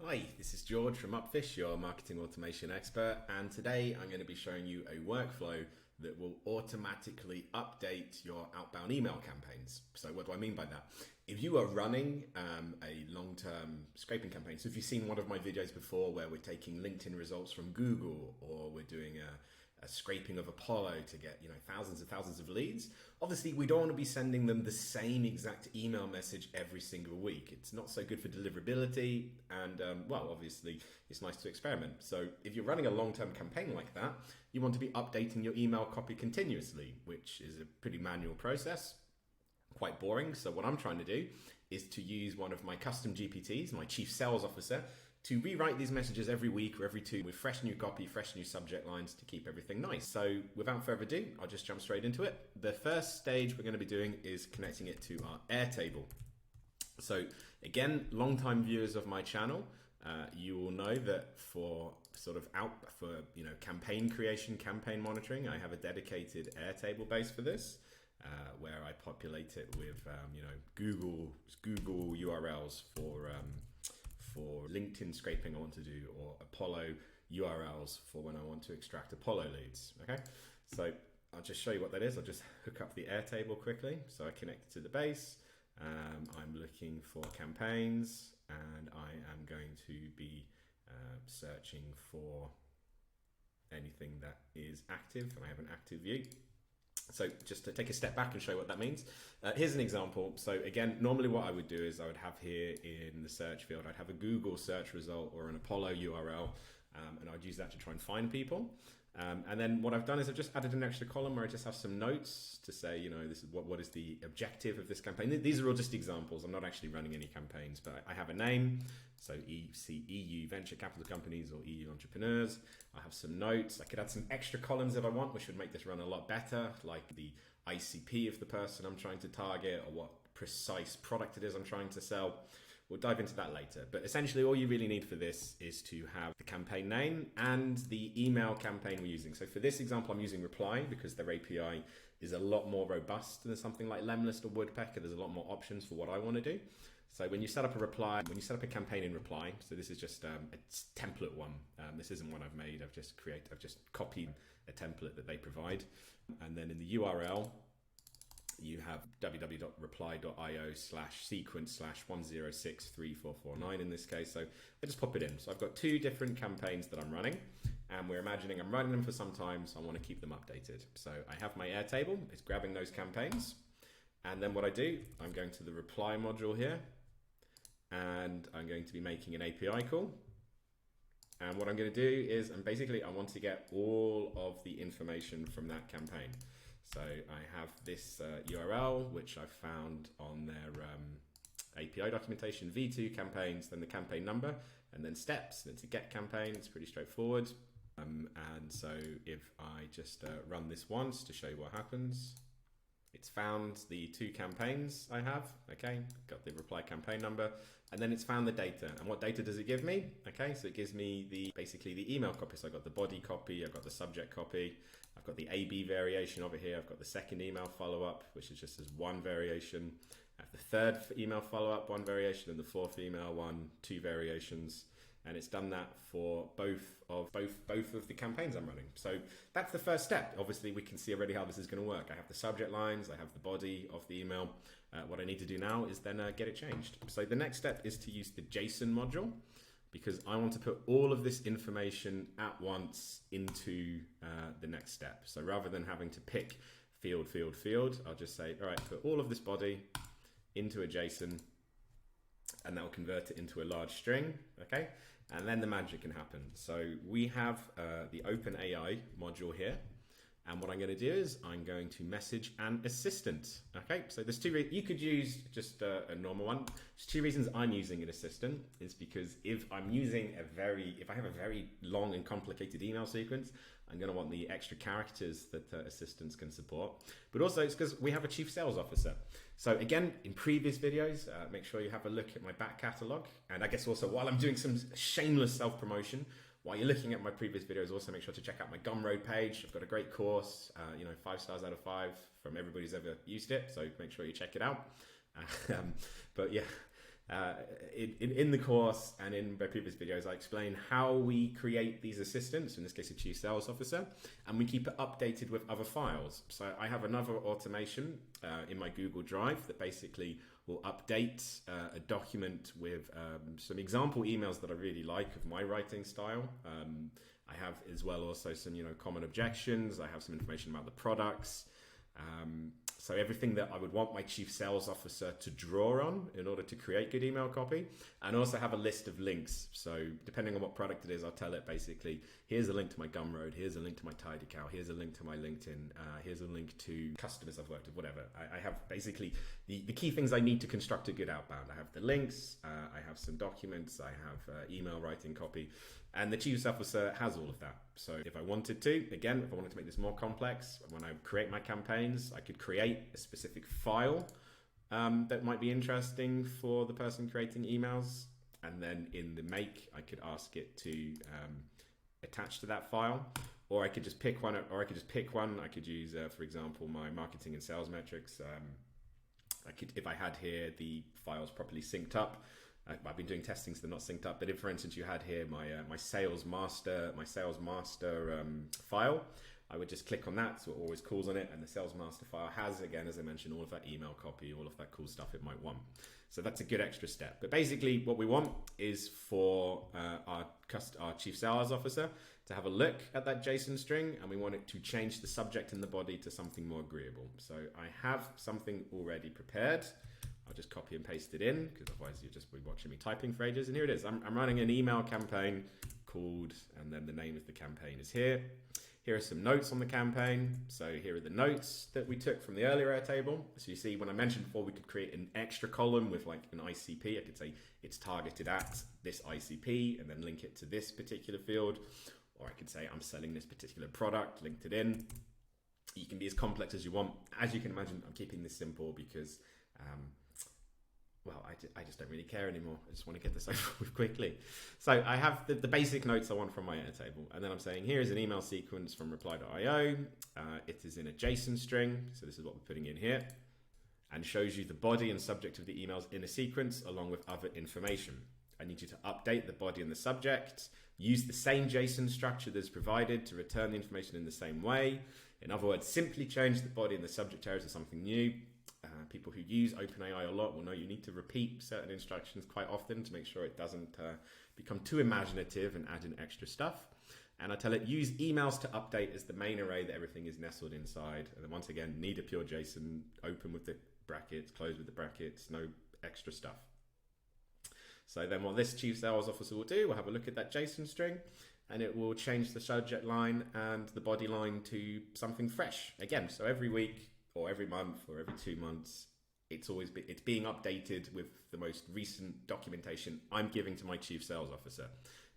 Hi, this is George from Upfish, your marketing automation expert, and today I'm going to be showing you a workflow that will automatically update your outbound email campaigns. So what do I mean by that? If you are running a long-term scraping campaign, so if you've seen one of my videos before where we're taking LinkedIn results from Google, or we're doing a scraping of Apollo to get thousands and thousands of leads, obviously we don't want to be sending them the same exact email message every single week. It's not so good for deliverability, and well, obviously it's nice to experiment. So if you're running a long-term campaign like that, you want to be updating your email copy continuously, which is a pretty manual process, quite boring. So what I'm trying to do is to use one of my custom GPTs, my chief sales officer, to rewrite these messages every week or every two with fresh new copy, fresh new subject lines to keep everything nice. So without further ado, I'll just jump straight into it. The first stage we're going to be doing is connecting it to our Airtable. So again, long-time viewers of my channel, you will know that for campaign creation, campaign monitoring, I have a dedicated Airtable base for this. Where I populate it with Google URLs for LinkedIn scraping I want to do, or Apollo URLs for when I want to extract Apollo leads. Okay, so I'll just show you what that is. I'll just hook up the Airtable quickly. So I connect to the base. I'm looking for campaigns, and I am going to be searching for anything that is active, and I have an active view. So just to take a step back and show you what that means. Here's an example. So again, normally what I would do is I would have here in the search field, I'd have a Google search result or an Apollo URL, and I'd use that to try and find people. And then what I've done is I've just added an extra column where I just have some notes to say, this is what is the objective of this campaign. These are all just examples. I'm not actually running any campaigns, but I have a name. So EU venture capital companies or EU entrepreneurs. I have some notes. I could add some extra columns if I want, which would make this run a lot better, like the ICP of the person I'm trying to target or what precise product it is I'm trying to sell. We'll dive into that later. But essentially all you really need for this is to have the campaign name and the email campaign we're using. So for this example, I'm using Reply because their API is a lot more robust than something like Lemlist or Woodpecker. There's a lot more options for what I want to do. So when you set up a campaign in Reply, so this is just a template one. This isn't one I've made. I've just copied a template that they provide. And then in the URL, you have www.reply.io/sequence/1063449 in this case. So I just pop it in. So I've got two different campaigns that I'm running, and we're imagining I'm running them for some time, so I want to keep them updated. So I have my Airtable, it's grabbing those campaigns. And then what I do, I'm going to the reply module here, and I'm going to be making an API call. And what I'm going to do is, I want to get all of the information from that campaign. So I have this URL, which I found on their API documentation, V2 campaigns, then the campaign number, and then steps. And it's a get campaign, it's pretty straightforward. And so if I just run this once to show you what happens, it's found the two campaigns I have, okay, got the reply campaign number, and then it's found the data. And what data does it give me? Okay, so it gives me basically the email copy. So I've got the body copy, I've got the subject copy, I've got the AB variation over here, I've got the second email follow-up, which is just as one variation. I have the third email follow-up, one variation, and the fourth email one, two variations. And it's done that for both of the campaigns I'm running. So that's the first step. Obviously, we can see already how this is going to work. I have the subject lines, I have the body of the email. What I need to do now is then get it changed. So the next step is to use the JSON module, because I want to put all of this information at once into the next step. So rather than having to pick field, I'll just say, all right, put all of this body into a JSON, and that will convert it into a large string, okay? And then the magic can happen. So we have the openAI module here. And what I'm going to do is I'm going to message an assistant, okay? So there's you could use just a normal one. There's two reasons I'm using an assistant is because if I have a very long and complicated email sequence, I'm going to want the extra characters that assistants can support. But also it's because we have a chief sales officer. So again, in previous videos, make sure you have a look at my back catalog. And I guess also while I'm doing some shameless self-promotion, while you're looking at my previous videos, also make sure to check out my Gumroad page. I've got a great course, 5 stars out of 5 from everybody who's ever used it. So make sure you check it out. But yeah, In the course and in my previous videos, I explain how we create these assistants, in this case a chief sales officer, and we keep it updated with other files. So I have another automation in my Google Drive that basically will update a document with some example emails that I really like of my writing style. I have as well also some common objections. I have some information about the products. So everything that I would want my chief sales officer to draw on in order to create good email copy, and also have a list of links. So depending on what product it is, I'll tell it basically, here's a link to my Gumroad, here's a link to my Tidy Cow, here's a link to my LinkedIn, here's a link to customers I've worked with, whatever. I have basically the key things I need to construct a good outbound. I have the links, I have some documents, I have email writing copy, and the chief officer has all of that. So if I wanted to, again, if I wanted to make this more complex, when I create my campaigns, I could create a specific file that might be interesting for the person creating emails. And then in the make, I could ask it to attach to that file, or I could just pick one, I could use, for example, my marketing and sales metrics. If I had here the files properly synced up, I've been doing testing so they're not synced up, but if for instance you had here my sales master file, I would just click on that, so it always calls on it, and the sales master file has, again, as I mentioned, all of that email copy, all of that cool stuff it might want. So that's a good extra step. But basically what we want is for our chief sales officer to have a look at that JSON string, and we want it to change the subject and the body to something more agreeable. So I have something already prepared. I'll just copy and paste it in, because otherwise you'll just be watching me typing for ages. And here it is. I'm running an email campaign called, and then the name of the campaign is here. Here are some notes on the campaign. So here are the notes that we took from the earlier Airtable. So you see, when I mentioned before, we could create an extra column with like an ICP. I could say it's targeted at this ICP and then link it to this particular field. Or I could say I'm selling this particular product, linked it in. You can be as complex as you want. As you can imagine, I'm keeping this simple because well, I just don't really care anymore. I just want to get this over with quickly. So I have the basic notes I want from my Airtable. And then I'm saying, here is an email sequence from reply.io. It is in a JSON string. So this is what we're putting in here. And shows you the body and subject of the emails in a sequence along with other information. I need you to update the body and the subject. Use the same JSON structure that's provided to return the information in the same way. In other words, simply change the body and the subject areas to something new. People who use openAI a lot will know you need to repeat certain instructions quite often to make sure it doesn't become too imaginative and add in extra stuff. And I tell it, use emails to update as the main array that everything is nestled inside. And then once again, need a pure JSON, open with the brackets, close with the brackets, no extra stuff. So then what this chief sales officer will do, we'll have a look at that JSON string, and it will change the subject line and the body line to something fresh. Again, so every week, or every month, or every 2 months, it's being updated with the most recent documentation I'm giving to my chief sales officer.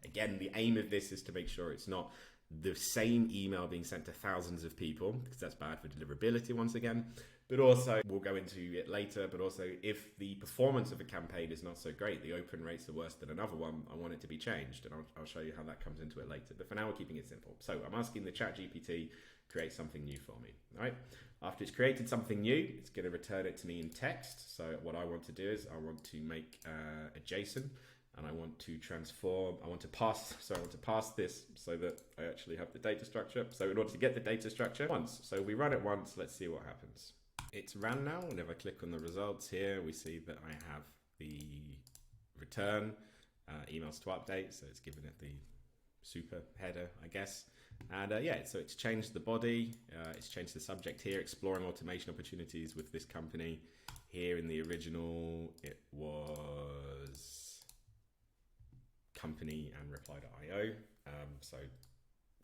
Again, the aim of this is to make sure it's not the same email being sent to thousands of people, because that's bad for deliverability once again. But also, we'll go into it later, but also if the performance of a campaign is not so great, the open rates are worse than another one, I want it to be changed. And I'll show you how that comes into it later. But for now, we're keeping it simple. So I'm asking the chat GPT, create something new for me, all right? After it's created something new, it's going to return it to me in text. So what I want to do is I want to make a JSON, and I want to transform, I want to pass this so that I actually have the data structure. So in order to get the data structure once, so we run it once, let's see what happens. It's ran now, and if I click on the results here, we see that I have the return, emails to update. So it's given it the super header, I guess. And yeah, so it's changed the body, it's changed the subject here, exploring automation opportunities with this company. Here in the original, it was company and reply.io. So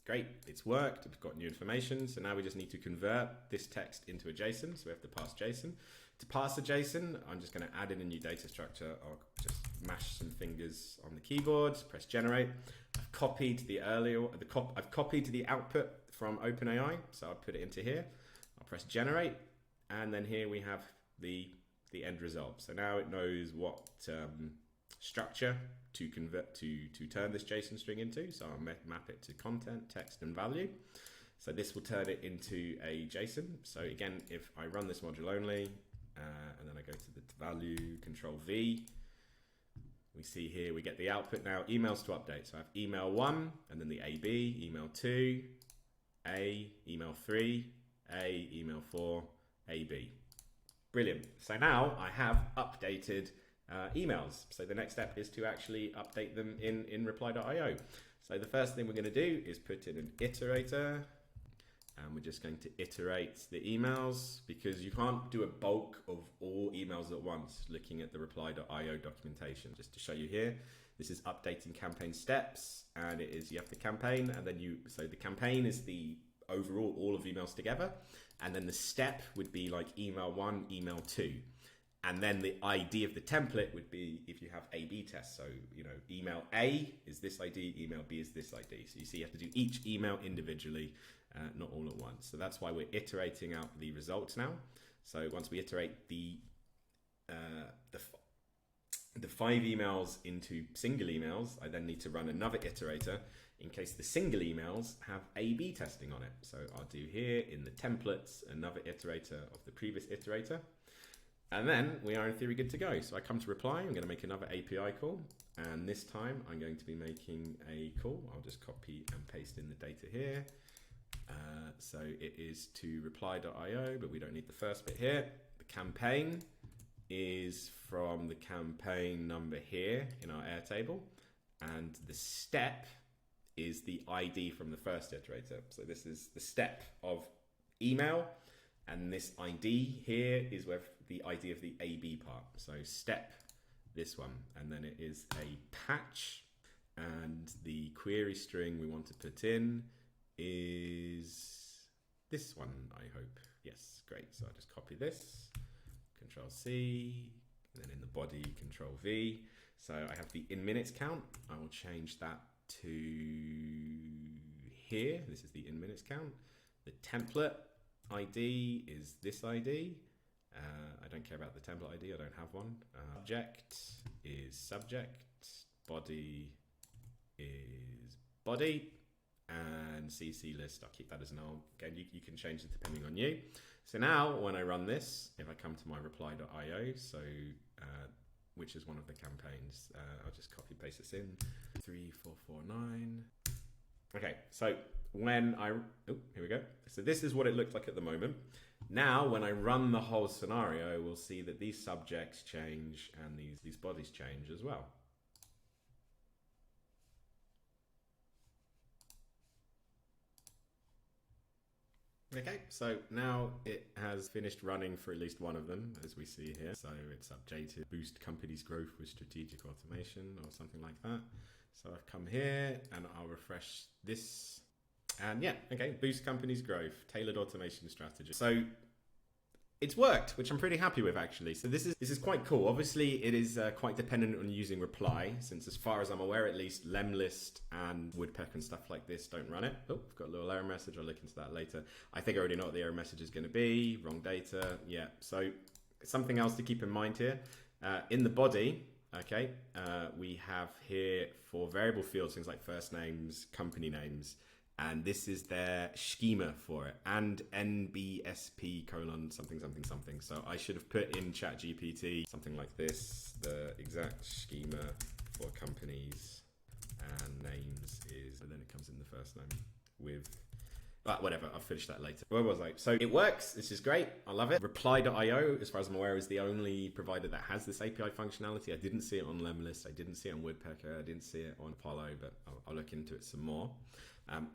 great, it's worked, it's got new information. So now we just need to convert this text into a JSON. So we have to pass JSON. To pass a JSON, I'm just going to add in a new data structure. I'll just mash some fingers on the keyboard, press generate. I've copied the output from openAI, so I'll put it into here. I'll press generate, and then here we have the end result. So now it knows what structure to convert to turn this JSON string into. So I'll map it to content, text, and value. So this will turn it into a JSON. So again, if I run this module only, and then I go to the value, Control V, we see here we get the output now, emails to update. So I have email 1 and then the AB, email 2, A, email 3, A, email 4, AB. Brilliant. So now I have updated emails. So the next step is to actually update them in reply.io. So the first thing we're going to do is put in an iterator, and we're just going to iterate the emails because you can't do a bulk of all emails at once looking at the reply.io documentation. Just to show you here, this is updating campaign steps, and it is, you have the campaign, and then so the campaign is the overall, all of emails together, and then the step would be like email 1, email 2. And then the ID of the template would be if you have A/B tests. So, email A is this ID, email B is this ID. So you see you have to do each email individually, not all at once. So that's why we're iterating out the results now. So once we iterate the 5 emails into single emails, I then need to run another iterator in case the single emails have A/B testing on it. So I'll do here in the templates, another iterator of the previous iterator. And then we are in theory good to go. So I come to reply, I'm going to make another API call. And this time I'm going to be making a call. I'll just copy and paste in the data here. So it is to reply.io, but we don't need the first bit here. The campaign is from the campaign number here in our Airtable. And the step is the ID from the first iterator. So this is the step of email. And this ID here is where the ID of the AB part. So step, this one, and then it is a patch. And the query string we want to put in is this one, I hope. Yes, great. So I'll just copy this, Control C, and then in the body, Control V. So I have the in minutes count. I will change that to here. This is the in minutes count. The template ID is this ID. I don't care about the template ID, I don't have one. Subject is subject, body is body, and CC list, I'll keep that as null. Again, you can change it depending on you. So now when I run this, if I come to my reply.io, so which is one of the campaigns, I'll just copy paste this in, 3449. Okay, so when here we go. So this is what it looked like at the moment. Now, when I run the whole scenario, we'll see that these subjects change and these bodies change as well. Okay, so now it has finished running for at least one of them, as we see here. So it's updated, boost company's growth with strategic automation or something like that. So I've come here and I'll refresh this. And yeah, okay, boost company's growth, tailored automation strategy. So it's worked, which I'm pretty happy with actually. So this is quite cool. Obviously, it is quite dependent on using reply, since as far as I'm aware, at least Lemlist and Woodpecker and stuff like this don't run it. Oh, I've got a little error message. I'll look into that later. I think I already know what the error message is going to be. Wrong data. Yeah. So something else to keep in mind here. In the body, okay, we have here for variable fields, things like first names, company names. And this is their schema for it, and NBSP : something something something. So I should have put in ChatGPT something like this: the exact schema for companies and names is, and then it comes in the first name with. But whatever, I'll finish that later. Where was I? So it works. This is great. I love it. Reply.io, as far as I'm aware, is the only provider that has this API functionality. I didn't see it on Lemlist. I didn't see it on Woodpecker. I didn't see it on Apollo, but I'll look into it some more.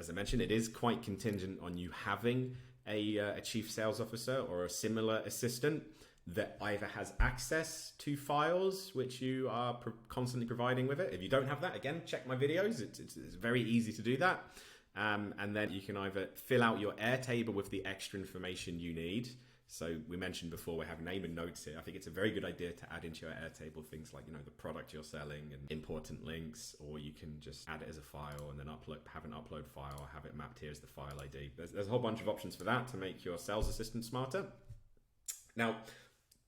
As I mentioned, it is quite contingent on you having a chief sales officer or a similar assistant that either has access to files which you are constantly providing with it. If you don't have that, again, check my videos. It's very easy to do that. And then you can either fill out your Airtable with the extra information you need. So we mentioned before we have name and notes here. I think it's a very good idea to add into your Airtable things like, the product you're selling and important links, or you can just add it as a file and then have an upload file, have it mapped here as the file ID. There's a whole bunch of options for that to make your sales assistant smarter. Now,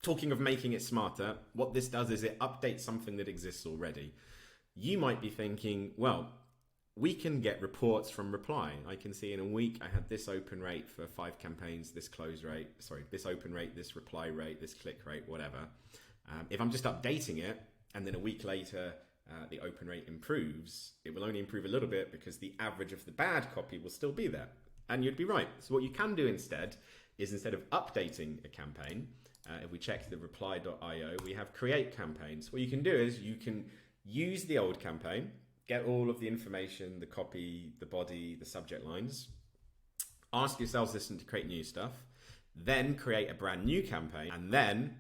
talking of making it smarter, what this does is it updates something that exists already. You might be thinking, well, we can get reports from reply. I can see in a week I had this open rate for 5 campaigns, this close rate, this open rate, this reply rate, this click rate, whatever. If I'm just updating it, and then a week later the open rate improves, it will only improve a little bit because the average of the bad copy will still be there. And you'd be right. So what you can do instead is, instead of updating a campaign, if we check the reply.io, we have create campaigns. What you can do is you can use the old campaign, get all of the information, the copy, the body, the subject lines, ask your sales assistant to create new stuff, then create a brand new campaign, and then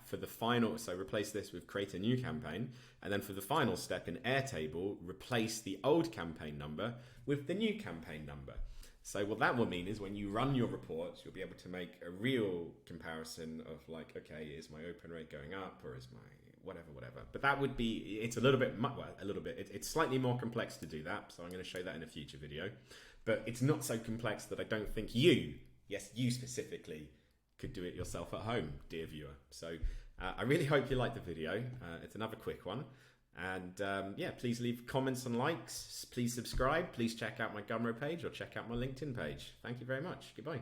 for the final, so replace this with create a new campaign, and then for the final step in Airtable, replace the old campaign number with the new campaign number. So what that will mean is when you run your reports, you'll be able to make a real comparison of like, okay, is my open rate going up, or is my whatever. But that would be, it's a little bit, it's slightly more complex to do that. So I'm going to show that in a future video, but it's not so complex that I don't think you specifically, could do it yourself at home, dear viewer. So I really hope you liked the video. It's another quick one. And yeah, please leave comments and likes. Please subscribe. Please check out my Gumroad page or check out my LinkedIn page. Thank you very much. Goodbye.